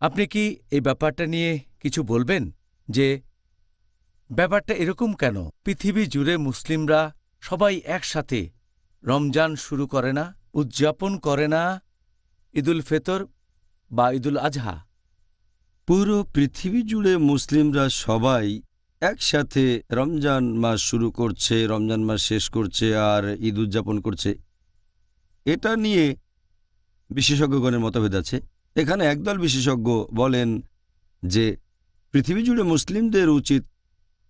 আপনি কি এই ব্যাপারটা নিয়ে কিছু বলবেন যে ব্যাপারটা এরকম কেন পৃথিবী জুড়ে মুসলিমরা সবাই একসাথে রমজান শুরু করে না, উদযাপন করে না ঈদুল ফিতর বা ঈদুল আজহা? পুরো পৃথিবী জুড়ে মুসলিমরা সবাই একসাথে রমজান মাস শুরু করছে, রমজান মাস শেষ করছে আর ঈদ উদযাপন করছে। এটা নিয়ে বিশেষজ্ঞগণের মতভেদ আছে। এখানে একদল বিশেষজ্ঞ বলেন যে পৃথিবী জুড়ে মুসলিমদের উচিত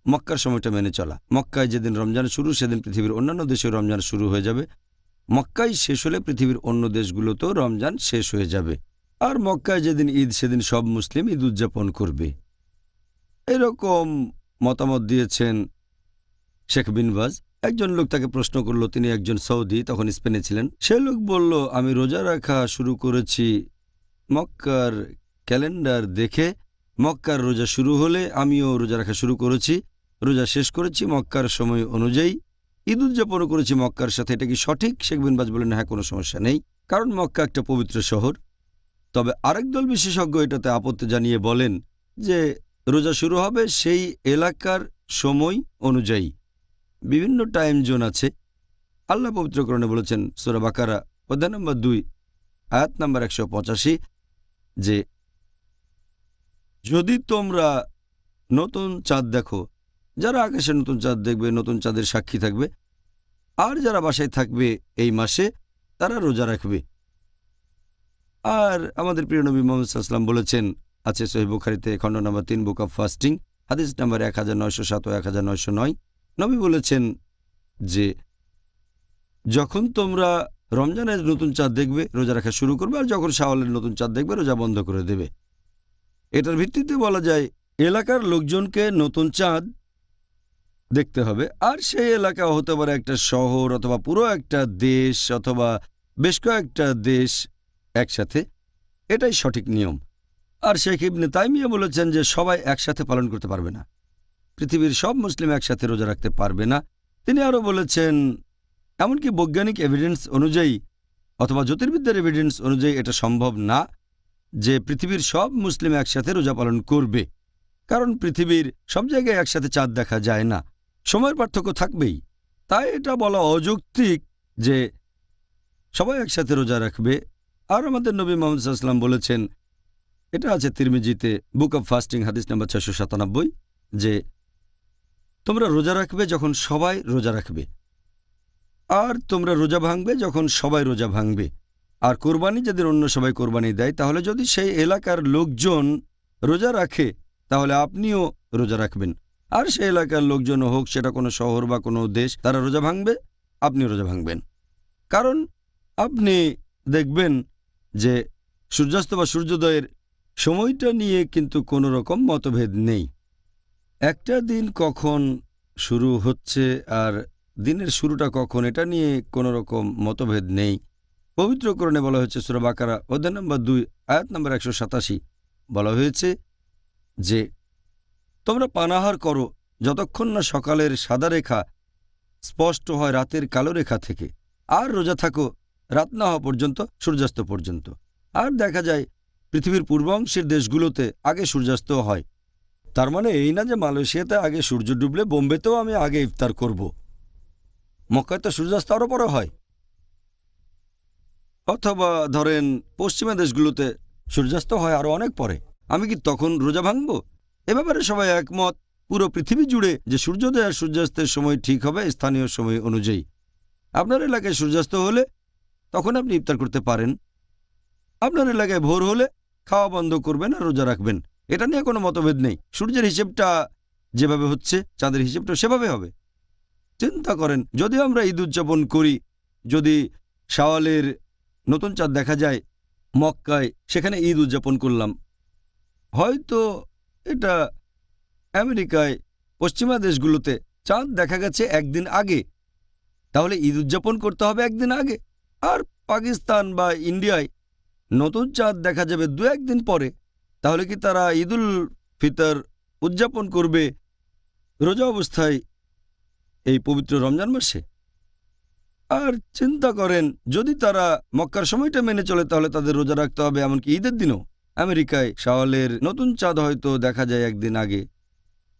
মক্কার সময়টা মেনে চলা। মক্কায় যেদিন রমজান শুরু সেদিন পৃথিবীর অন্যান্য দেশেও রমজান শুরু হয়ে যাবে। মক্কায় শেষ হলে পৃথিবীর অন্য দেশগুলোতেও রমজান শেষ হয়ে যাবে। আর মক্কায় যেদিন ঈদ সেদিন সব মুসলিম ঈদ উদযাপন করবে। এরকম মতামত দিয়েছেন শেখ বিন বাজ। একজন লোক তাকে প্রশ্ন করল, তিনি একজন সৌদি, তখন স্পেনে ছিলেন। সে লোক বলল, আমি রোজা রাখা শুরু করেছি মক্কার ক্যালেন্ডার দেখে। মক্কার রোজা শুরু হলে আমিও রোজা রাখা শুরু করেছি, রোজা শেষ করেছি মক্কার সময় অনুযায়ী, ঈদ উদযাপন করেছি মক্কার সাথে। এটা কি সঠিক? শেখ বিন বাজ বলেন, হ্যাঁ, কোনো সমস্যা নেই, কারণ মক্কা একটা পবিত্র শহর। তবে আরেক দল বিশেষজ্ঞ এটাতে আপত্তি জানিয়ে বলেন যে রোজা শুরু হবে সেই এলাকার সময় অনুযায়ী। বিভিন্ন টাইম জোন আছে। আল্লাহ পবিত্রকরণে বলেছেন সূরা বাকারা অধ্যায় নম্বর 2 আয়াত নম্বর 185 যে যদি তোমরা নতুন চাঁদ দেখো, যারা আকাশে নতুন চাঁদ দেখবে নতুন চাঁদের সাক্ষী থাকবে, আর যারা বাসায় থাকবে এই মাসে তারা রোজা রাখবে। আর আমাদের প্রিয় নবী মুহাম্মদ সাল্লাল্লাহু আলাইহি ওয়াসাল্লাম বলেছেন, আছে সহিহ বুখারীতে খণ্ড নম্বর 3 বুক অব ফাস্টিং হাদিস নম্বর 1907 ও 1909। নবী বলেছেন যে যখন তোমরা রমজানের নতুন চাঁদ দেখবে রোজা রাখা শুরু করবে, আর যখন শাওয়ালের নতুন চাঁদ দেখবে রোজা বন্ধ করে দেবে। এটার ভিত্তিতে বলা যায় এলাকার লোকজনকে নতুন চাঁদ দেখতে হবে, আর সেই এলাকা হতে পারে একটা শহর অথবা পুরো একটা দেশ অথবা বেশ কয়েকটা দেশ একসাথে। এটাই সঠিক নিয়ম। আর শেখ ইবনে তাইমিয়া বলেছেন যে সবাই একসাথে পালন করতে পারবে না, পৃথিবীর সব মুসলিম একসাথে রোজা রাখতে পারবে না। তিনি আরও বলেছেন এমনকি বৈজ্ঞানিক এভিডেন্স অনুযায়ী অথবা জ্যোতির্বিদ্যার এভিডেন্স অনুযায়ী এটা সম্ভব না যে পৃথিবীর সব মুসলিম একসাথে রোজা পালন করবে, কারণ পৃথিবীর সব জায়গায় একসাথে চাঁদ দেখা যায় না, সময়ের পার্থক্য থাকবেই। তাই এটা বলা অযৌক্তিক যে সবাই একসাথে রোজা রাখবে। আর আমাদের নবী মুহাম্মদ সাল্লাল্লাহু আলাইহি ওয়াসাল্লাম বলেছেন, এটা আছে তিরমিজিতে বুক অব ফাস্টিং হাদিস নম্বর 697, যে তোমরা রোজা রাখবে যখন সবাই রোজা রাখবে, আর তোমরা রোজা ভাঙবে যখন সবাই রোজা ভাঙবে। আর কোরবানি যেদিন অন্য সবাই কোরবানি দেয়, তাহলে যদি সেই এলাকার লোকজন রোজা রাখে তাহলে আপনিও রোজা রাখবেন। আর সেই এলাকার লোকজন হোক সেটা কোনো শহর বা কোনো দেশ, তারা রোজা ভাঙবে, আপনিও রোজা ভাঙবেন। কারণ আপনি দেখবেন যে সূর্যাস্ত বা সূর্যোদয়ের সময়টা নিয়ে কিন্তু কোনো রকম মতভেদ নেই। একটা দিন কখন শুরু হচ্ছে আর দিনের শুরুটা কখন, এটা নিয়ে কোনো রকম মতভেদ নেই। পবিত্র কোরআনে বলা হয়েছে সূরা বাকারা অধ্যায় নম্বর 2 আয়াত নম্বর 187, বলা হয়েছে যে তোমরা পানাহার করো যতক্ষণ না সকালের সাদা রেখা স্পষ্ট হয় রাতের কালো রেখা থেকে, আর রোজা থাকো রাত না হওয়া পর্যন্ত, সূর্যাস্ত পর্যন্ত। আর দেখা যায় পৃথিবীর পূর্বাংশের দেশগুলোতে আগে সূর্যাস্ত হয়। তার মানে এই না যে মালয়েশিয়াতে আগে সূর্য ডুবলে বোম্বেতেও আমি আগে ইফতার করব। মক্কায় তো সূর্যাস্ত আরও পরে হয়। অথবা ধরেন পশ্চিমা দেশগুলোতে সূর্যাস্ত হয় আরও অনেক পরে, আমি কি তখন রোজা ভাঙব? এ ব্যাপারে সবাই একমত পুরো পৃথিবী জুড়ে যে সূর্যোদয় আর সূর্যাস্তের সময় ঠিক হবে স্থানীয় সময় অনুযায়ী। আপনার এলাকায় সূর্যাস্ত হলে তখন আপনি ইফতার করতে পারেন, আপনার এলাকায় ভোর হলে খাওয়া বন্ধ করবেন আর রোজা রাখবেন। এটা নিয়ে কোনো মতভেদ নেই। সূর্যের হিসেবটা যেভাবে হচ্ছে চাঁদের হিসেবটা সেভাবে হবে। চিন্তা করেন, যদি আমরা ঈদ উদযাপন করি, যদি শাওয়ালের নতুন চাঁদ দেখা যায় মক্কায়, সেখানে ঈদ উদযাপন করলাম, হয়তো এটা আমেরিকায় পশ্চিমা দেশগুলোতে চাঁদ দেখা গেছে একদিন আগে, তাহলে ঈদ উদযাপন করতে হবে একদিন আগে। আর পাকিস্তান বা ইন্ডিয়ায় নতুন চাঁদ দেখা যাবে 2-1 দিন পরে, তাহলে কি তারা ঈদুল ফিতর উদযাপন করবে রোজা অবস্থায় এই পবিত্র রমজান মাসে? আর চিন্তা করেন, যদি তারা মক্কার সময়টা মেনে চলে তাহলে তাদের রোজা রাখতে হবে এমনকি ঈদের দিনও। আমেরিকায় শাওয়ালের নতুন চাঁদ হয়তো দেখা যায় একদিন আগে,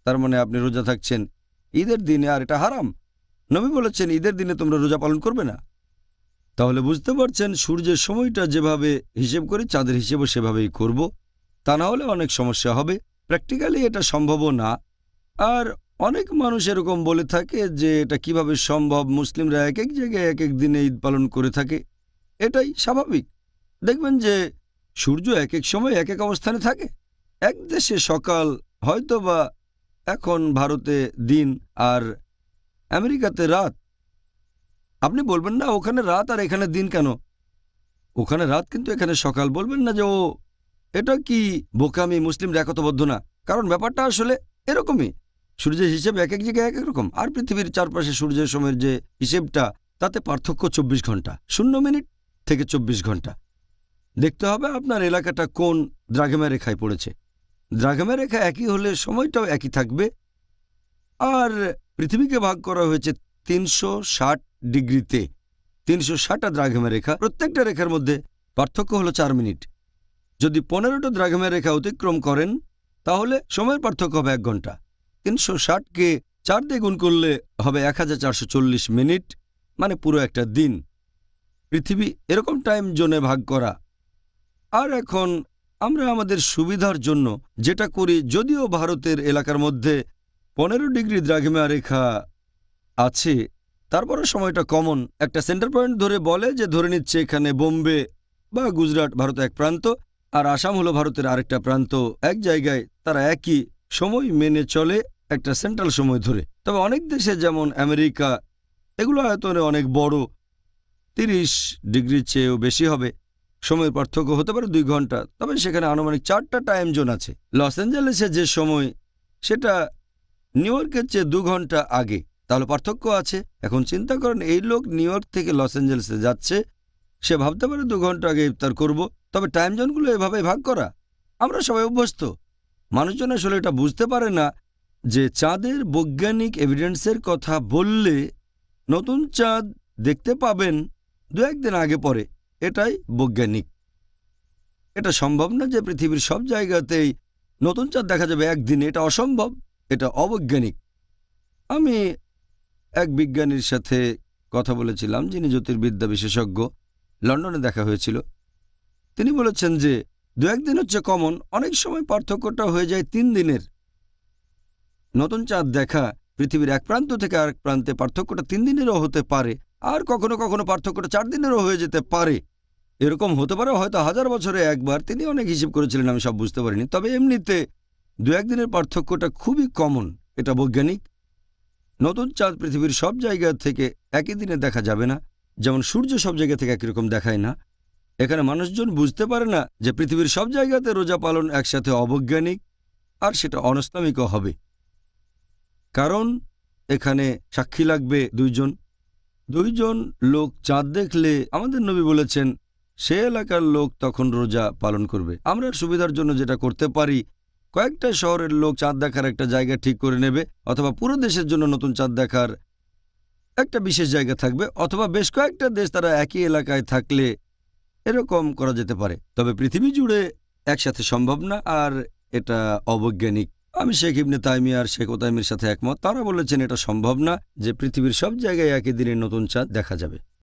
তার মানে আপনি রোজা থাকছেন ঈদের দিনে, আর এটা হারাম। নবী বলেছেন ঈদের দিনে তোমরা রোজা পালন করবে না। তাহলে বুঝতে পারছেন সূর্যের সময়টা যেভাবে হিসেব করে চাঁদের হিসেবও সেভাবেই করব, তা না হলে অনেক সমস্যা হবে। প্র্যাকটিক্যালি এটা সম্ভবও না। আর অনেক মানুষ এরকম বলে থাকে যে এটা কিভাবে সম্ভব, মুসলিমরা এক এক জায়গায় এক এক দিনে ঈদ পালন করে থাকে। এটাই স্বাভাবিক। দেখবেন যে সূর্য এক এক সময় এক এক অবস্থানে থাকে। এক দেশে সকাল হয়তোবা এখন ভারতে দিন আর আমেরিকাতে রাত। আপনি বলবেন না ওখানে রাত আর এখানে দিন কেন, ওখানে রাত কিন্তু এখানে সকাল। বলবেন না যে ও এটা কি বোকামি, মুসলিমরা একতাবদ্ধ না। কারণ ব্যাপারটা আসলে এরকমই। সূর্যের হিসেব এক এক জায়গায় এক এক রকম, আর পৃথিবীর চারপাশে সূর্যের সময়ের যে হিসেবটা তাতে পার্থক্য 24 ঘন্টা, 0 মিনিট থেকে 24 ঘন্টা। দেখতে হবে আপনার এলাকাটা কোন দ্রাঘিমা রেখায় পড়েছে। দ্রাঘিমা রেখা একই হলে সময়টাও একই থাকবে। আর পৃথিবীকে ভাগ করা হয়েছে 360 ডিগ্রিতে। 360টা দ্রাঘিমা রেখা, প্রত্যেকটা রেখার মধ্যে পার্থক্য হলো 4 মিনিট। যদি 15টা দ্রাঘিমা রেখা অতিক্রম করেন তাহলে সময়ের পার্থক্য হবে 1 ঘন্টা। 360কে 4 দিয়ে গুণ করলে হবে 1440 মিনিট, মানে পুরো একটা দিন। পৃথিবী এরকম টাইম জোনে ভাগ করা। আর এখন আমরা আমাদের সুবিধার জন্য যেটা করি, যদিও ভারতের এলাকার মধ্যে 15 ডিগ্রি দ্রাঘিমা রেখা আছে, তারপরে সময়টা কমন একটা সেন্টার পয়েন্ট ধরে বলে যে ধরে নিচ্ছে এখানে বোম্বে বা গুজরাট ভারতের এক প্রান্ত আর আসাম হলো ভারতের আরেকটা প্রান্ত। এক জায়গায় তারা একই সময় মেনে চলে একটা সেন্ট্রাল সময় ধরে। তবে অনেক দেশে যেমন আমেরিকা, এগুলো আয়তনে অনেক বড়, 30 ডিগ্রির চেয়েও বেশি হবে। সময়ের পার্থক্য হতে পারে 2 ঘন্টা। তবে সেখানে আনুমানিক 4টা টাইম জোন আছে। লস অ্যাঞ্জেলেসে যে সময় সেটা নিউ ইয়র্কের চেয়ে 2 ঘন্টা আগে, তাহলে পার্থক্য আছে। এখন চিন্তা করেন এই লোক নিউ ইয়র্ক থেকে লস অ্যাঞ্জেলেসে যাচ্ছে, সে ভাবতে পারে 2 ঘন্টা আগে ইফতার করব। তবে টাইম জোনগুলো এভাবে ভাগ করা, আমরা সবাই অভ্যস্ত। মানুষজন আসলে এটা বুঝতে পারে না যে চাঁদের বৈজ্ঞানিক এভিডেন্সের কথা বললে নতুন চাঁদ দেখতে পাবেন 2-1 দিন আগে পরে, এটাই বৈজ্ঞানিক। এটা সম্ভব না যে পৃথিবীর সব জায়গাতেই নতুন চাঁদ দেখা যাবে একদিনে, এটা অসম্ভব, এটা অবৈজ্ঞানিক। আমি এক বিজ্ঞানীর সাথে কথা বলেছিলাম যিনি জ্যোতির্বিদ্যা বিশেষজ্ঞ, লন্ডনে দেখা হয়েছিল। তিনি বলেছেন যে 2-1 দিন হচ্ছে কমন, অনেক সময় পার্থক্যটা হয়ে যায় 3 দিনের। নতুন চাঁদ দেখা পৃথিবীর এক প্রান্ত থেকে আরেক প্রান্তে পার্থক্যটা 3 দিনেরও হতে পারে, আর কখনো কখনো পার্থক্যটা 4 দিনেরও হয়ে যেতে পারে। এরকম হতে পারে হয়তো 1000 বছরে একবার। তিনি অনেক হিসেব করেছিলেন, আমি সব বুঝতে পারিনি। তবে এমনিতে 2-1 দিনের পার্থক্যটা খুবই কমন, এটা বৈজ্ঞানিক। নতুন চাঁদ পৃথিবীর সব জায়গা থেকে একই দিনে দেখা যাবে না, যেমন সূর্য সব জায়গা থেকে একই রকম দেখায় না। এখানে মানুষজন বুঝতে পারে না যে পৃথিবীর সব জায়গাতে রোজা পালন একসাথে অবৈজ্ঞানিক, আর সেটা অনাস্তামিকও হবে। কারণ এখানে সাক্ষী লাগবে 2 জন লোক চাঁদ দেখলে আমাদের নবী বলেছেন সে এলাকার লোক তখন রোজা পালন করবে। আমরা সুবিধার জন্য যেটা করতে পারি, কয়েকটা শহরের লোক চাঁদ দেখার একটা জায়গা ঠিক করে নেবে, অথবা পুরো দেশের জন্য নতুন চাঁদ দেখার একটা বিশেষ জায়গা থাকবে, অথবা বেশ কয়েকটা দেশ তারা একই এলাকায় থাকলে এরকম করা যেতে পারে। তবে পৃথিবী জুড়ে একসাথে সম্ভব না, আর এটা অবৈজ্ঞানিক। আমি শেখ ইবনে তাইমিয়া আর শেখ ওতাইমির সাথে একমত। তারা বলেছেন এটা সম্ভব না যে পৃথিবীর সব জায়গায় একই দিনে নতুন চাঁদ দেখা যাবে।